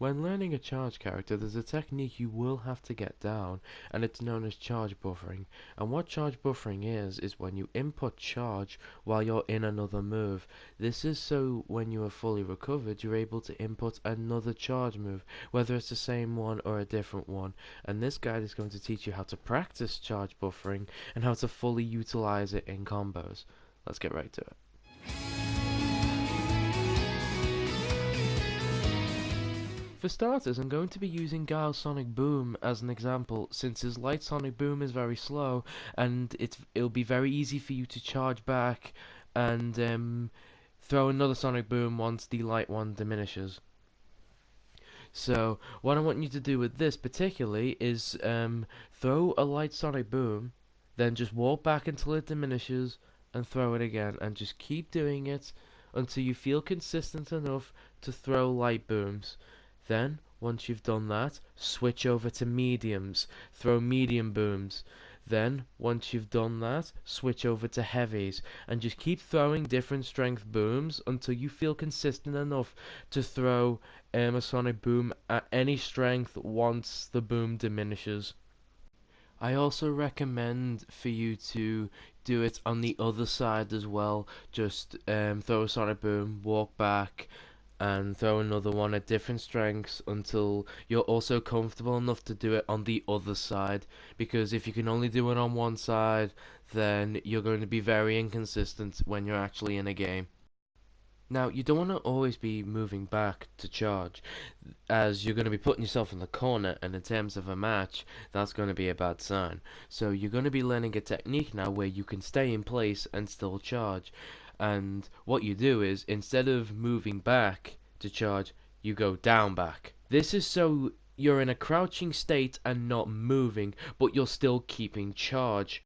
When learning a charge character, there's a technique you will have to get down, and it's known as charge buffering. And what charge buffering is when you input charge while you're in another move. This is so when you are fully recovered, you're able to input another charge move, whether it's the same one or a different one. And this guide is going to teach you how to practice charge buffering and how to fully utilize it in combos. Let's get right to it. For starters, I'm going to be using Guile's Sonic Boom as an example, since his light Sonic Boom is very slow, and it'll be very easy for you to charge back and throw another Sonic Boom once the light one diminishes. So, what I want you to do with this particularly is throw a light Sonic Boom, then just walk back until it diminishes, and throw it again, and just keep doing it until you feel consistent enough to throw light booms. Then, once you've done that, switch over to mediums, throw medium booms. Then, once you've done that, switch over to heavies, and just keep throwing different strength booms until you feel consistent enough to throw a sonic boom at any strength once the boom diminishes. I also recommend for you to do it on the other side as well. Just throw a sonic boom, walk back, and throw another one at different strengths until you're also comfortable enough to do it on the other side, because if you can only do it on one side, then you're going to be very inconsistent when you're actually in a game. Now, you don't want to always be moving back to charge, as you're going to be putting yourself in the corner, and in terms of a match, that's going to be a bad sign. So you're going to be learning a technique now where you can stay in place and still charge. And what you do is, instead of moving back to charge, you go down back. This is so you're in a crouching state and not moving, but you're still keeping charge.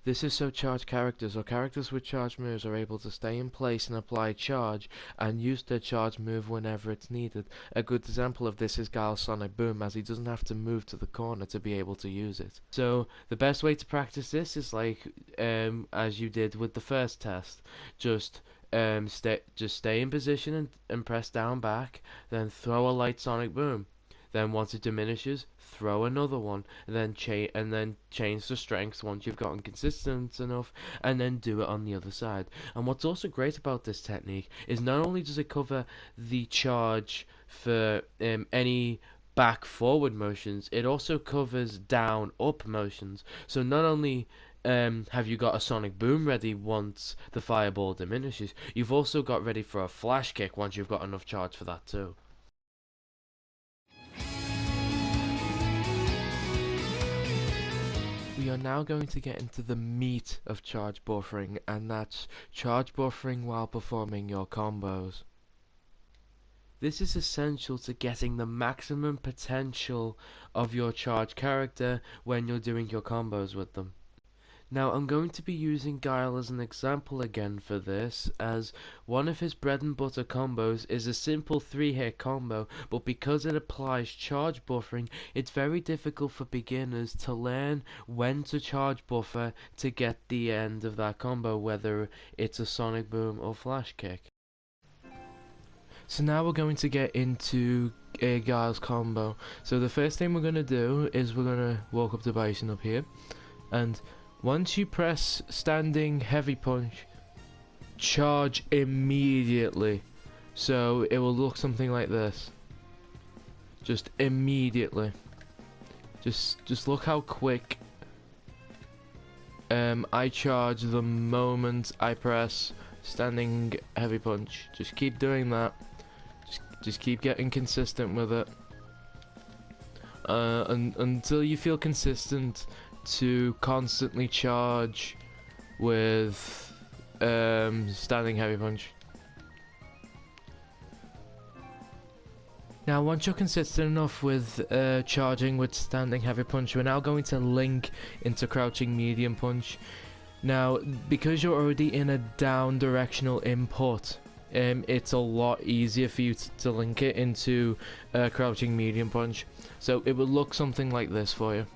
This is so charge characters or characters with charge moves are able to stay in place and apply charge and use their charge move whenever it's needed. A good example of this is Guile's Sonic Boom, as he doesn't have to move to the corner to be able to use it. So the best way to practice this is like as you did with the first test. Just stay in position and press down back, then throw a light Sonic Boom. Then once it diminishes, throw another one, and then change the strengths once you've gotten consistent enough, and then do it on the other side. And what's also great about this technique is not only does it cover the charge for any back forward motions, it also covers down up motions. So not only have you got a sonic boom ready once the fireball diminishes, you've also got ready for a flash kick once you've got enough charge for that too. We are now going to get into the meat of charge buffering, and that's charge buffering while performing your combos. This is essential to getting the maximum potential of your charge character when you're doing your combos with them. Now I'm going to be using Guile as an example again for this, as one of his bread and butter combos is a simple 3-hit combo, but because it applies charge buffering, it's very difficult for beginners to learn when to charge buffer to get the end of that combo, whether it's a sonic boom or flash kick. So now we're going to get into Guile's combo. So the first thing we're going to do is we're going to walk up to Bison up here, and once you press standing heavy punch, charge immediately. So it will look something like this. Just immediately. Just look how quick I charge the moment I press standing heavy punch. Just keep doing that. Just keep getting consistent with it. Until you feel consistent to constantly charge with standing heavy punch. Now once you're consistent enough with charging with standing heavy punch, we're now going to link into crouching medium punch. Now because you're already in a down directional input, it's a lot easier for you to link it into crouching medium punch. So it will look something like this for you.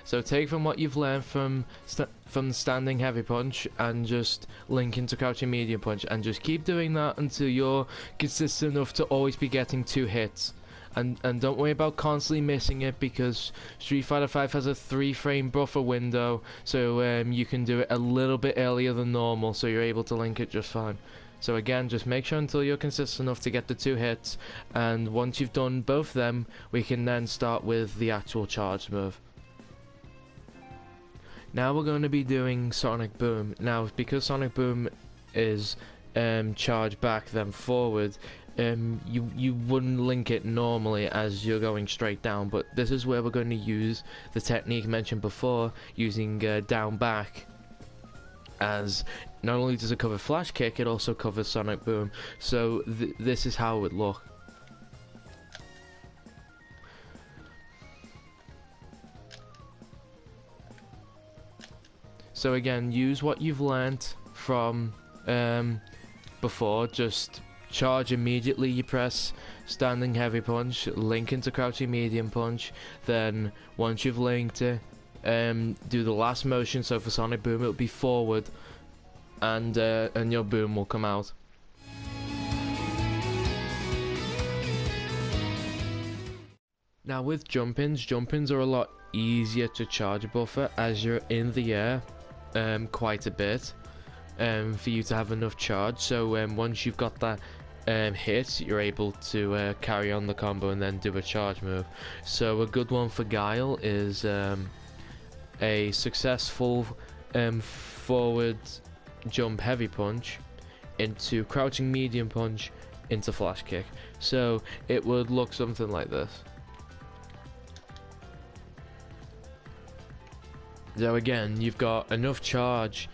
So take from what you've learned from the standing heavy punch and just link into crouching medium punch, and just keep doing that until you're consistent enough to always be getting 2 hits. And don't worry about constantly missing it, because Street Fighter V has a 3-frame buffer window, so you can do it a little bit earlier than normal, so you're able to link it just fine. So again, just make sure until you're consistent enough to get the 2 hits, and once you've done both them, we can then start with the actual charge move. Now we're going to be doing Sonic Boom. Now, because Sonic Boom is charge back then forward, you wouldn't link it normally as you're going straight down, but this is where we're going to use the technique mentioned before, using down back, as not only does it cover flash kick, it also covers Sonic Boom. So this is how it would look. So again, use what you've learnt from before. Just charge immediately, you press standing heavy punch, link into crouching medium punch, then once you've linked it, do the last motion. So for Sonic Boom it'll be forward, and your boom will come out. Now with jump-ins are a lot easier to charge buffer as you're in the air quite a bit for you to have enough charge. So once you've got that hit, you're able to carry on the combo and then do a charge move. So a good one for Guile is a successful forward jump heavy punch into crouching medium punch into flash kick. So it would look something like this. So again, you've got enough charge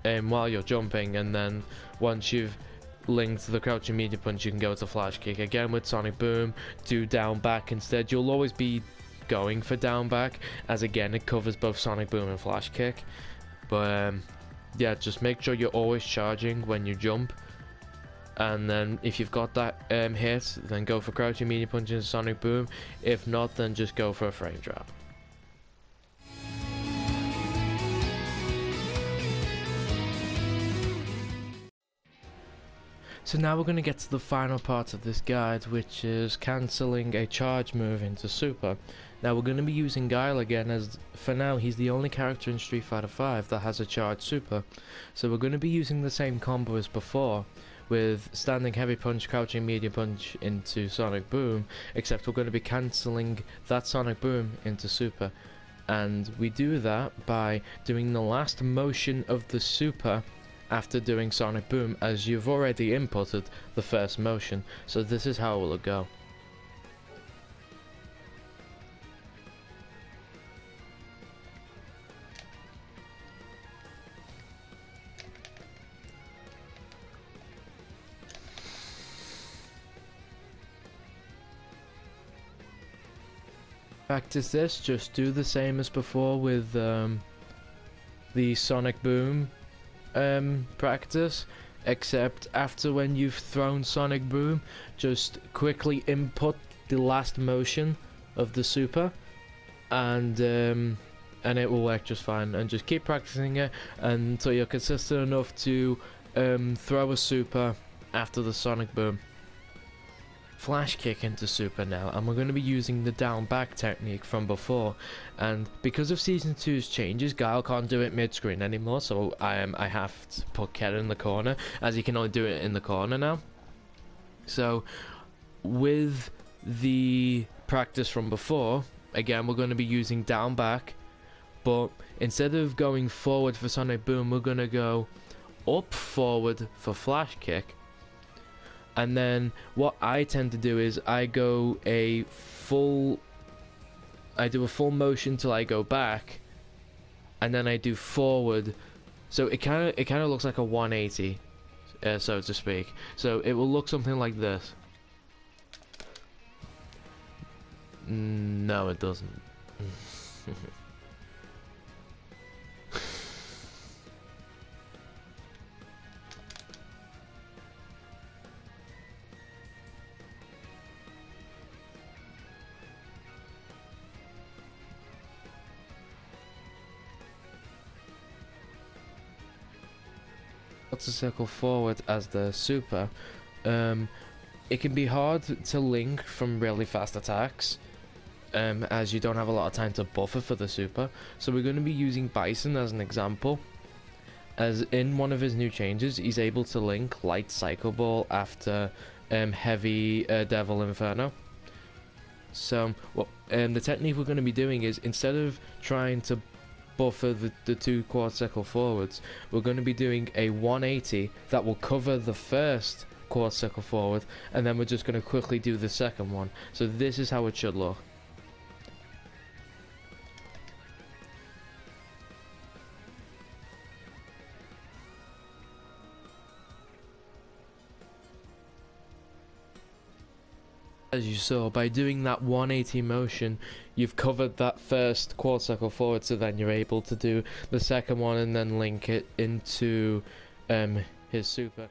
while you're jumping, and then once you've linked the crouching medium punch, you can go to flash kick. Again with Sonic Boom, do down back instead. You'll always be going for down back, as again it covers both Sonic Boom and flash kick. But yeah, just make sure you're always charging when you jump, and then if you've got that hit, then go for crouching medium punch into Sonic Boom. If not, then just go for a frame drop. So now we're going to get to the final part of this guide, which is cancelling a charge move into super. Now we're going to be using Guile again, as for now he's the only character in Street Fighter V that has a charge super. So we're going to be using the same combo as before, with standing heavy punch, crouching medium punch into Sonic Boom, except we're going to be cancelling that Sonic Boom into super. And we do that by doing the last motion of the super after doing Sonic Boom, as you've already inputted the first motion. So this is how it will go. Practice this, just do the same as before with the Sonic Boom practice, except after when you've thrown Sonic Boom, just quickly input the last motion of the super, and it will work just fine. And just keep practicing it until you're consistent enough to throw a super after the Sonic Boom. Flash kick into super now, and we're going to be using the down back technique from before, and because of season 2's changes, Guile can't do it mid screen anymore, so I have to put Ken in the corner, as he can only do it in the corner now. So with the practice from before, again we're going to be using down back, but instead of going forward for Sonic Boom, we're going to go up forward for flash kick. And then what I tend to do is I do a full motion till I go back, and then I do forward. So it kind of looks like a 180, so to speak. So it will look something like this. No, it doesn't. quarter circle forward as the super, it can be hard to link from really fast attacks, as you don't have a lot of time to buffer for the super. So we're going to be using Bison as an example, as in one of his new changes, he's able to link Light Psycho Ball after Heavy Devil Inferno. So the technique we're going to be doing is, instead of trying to buffer the two quad circle forwards, we're going to be doing a 180 that will cover the first quad circle forward, and then we're just going to quickly do the second one. So this is how it should look. As you saw, by doing that 180 motion, you've covered that first quad circle forward, so then you're able to do the second one and then link it into his super.